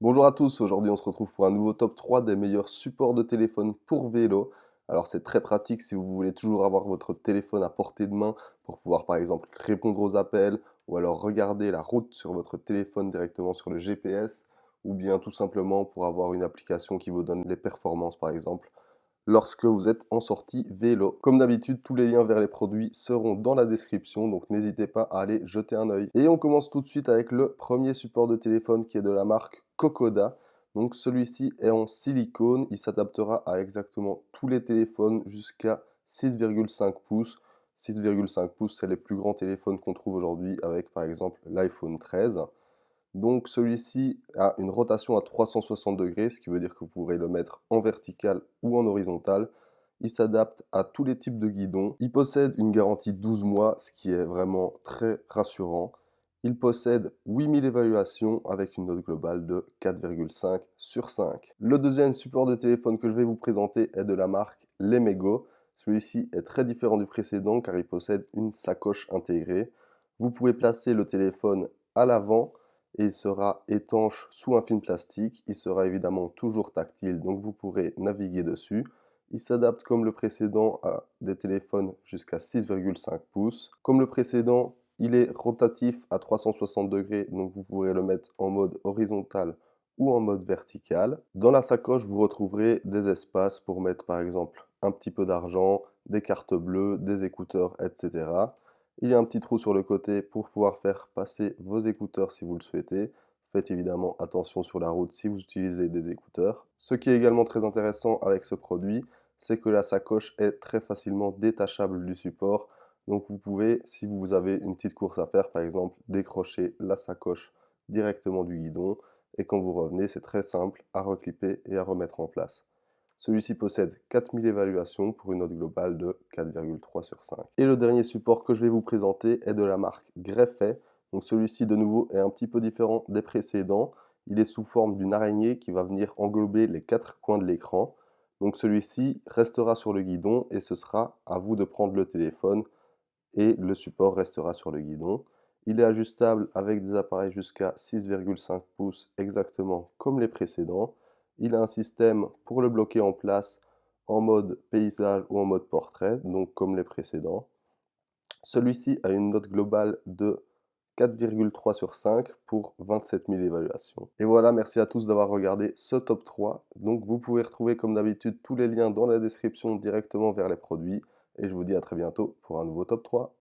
Bonjour à tous, aujourd'hui on se retrouve pour un nouveau top 3 des meilleurs supports de téléphone pour vélo. Alors c'est très pratique si vous voulez toujours avoir votre téléphone à portée de main pour pouvoir par exemple répondre aux appels ou alors regarder la route sur votre téléphone directement sur le GPS ou bien tout simplement pour avoir une application qui vous donne les performances par exemple lorsque vous êtes en sortie vélo. Comme d'habitude, tous les liens vers les produits seront dans la description, donc n'hésitez pas à aller jeter un œil. Et on commence tout de suite avec le premier support de téléphone qui est de la marque Kokoda. Donc celui-ci est en silicone, il s'adaptera à exactement tous les téléphones jusqu'à 6,5 pouces. 6,5 pouces, c'est les plus grands téléphones qu'on trouve aujourd'hui avec par exemple l'iPhone 13. Donc celui-ci a une rotation à 360 degrés, ce qui veut dire que vous pourrez le mettre en vertical ou en horizontal. Il s'adapte à tous les types de guidons. Il possède une garantie 12 mois, ce qui est vraiment très rassurant. Il possède 8000 évaluations avec une note globale de 4,5 sur 5. Le deuxième support de téléphone que je vais vous présenter est de la marque Lemego. Celui-ci est très différent du précédent car il possède une sacoche intégrée. Vous pouvez placer le téléphone à l'avant et il sera étanche sous un film plastique. Il sera évidemment toujours tactile, donc vous pourrez naviguer dessus. Il s'adapte comme le précédent à des téléphones jusqu'à 6,5 pouces. Comme le précédent, il est rotatif à 360 degrés, donc vous pourrez le mettre en mode horizontal ou en mode vertical. Dans la sacoche, vous retrouverez des espaces pour mettre par exemple un petit peu d'argent, des cartes bleues, des écouteurs, etc. Il y a un petit trou sur le côté pour pouvoir faire passer vos écouteurs si vous le souhaitez. Faites évidemment attention sur la route si vous utilisez des écouteurs. Ce qui est également très intéressant avec ce produit, c'est que la sacoche est très facilement détachable du support. Donc vous pouvez, si vous avez une petite course à faire par exemple, décrocher la sacoche directement du guidon. Et quand vous revenez, c'est très simple à reclipper et à remettre en place. Celui-ci possède 4000 évaluations pour une note globale de 4,3 sur 5. Et le dernier support que je vais vous présenter est de la marque Greffet. Donc celui-ci de nouveau est un petit peu différent des précédents. Il est sous forme d'une araignée qui va venir englober les quatre coins de l'écran. Donc celui-ci restera sur le guidon et ce sera à vous de prendre le téléphone et le support restera sur le guidon. Il est ajustable avec des appareils jusqu'à 6,5 pouces exactement comme les précédents. Il a un système pour le bloquer en place en mode paysage ou en mode portrait, donc comme les précédents. Celui-ci a une note globale de 4,3 sur 5 pour 27 000 évaluations. Et voilà, merci à tous d'avoir regardé ce top 3. Donc vous pouvez retrouver comme d'habitude tous les liens dans la description directement vers les produits. Et je vous dis à très bientôt pour un nouveau top 3.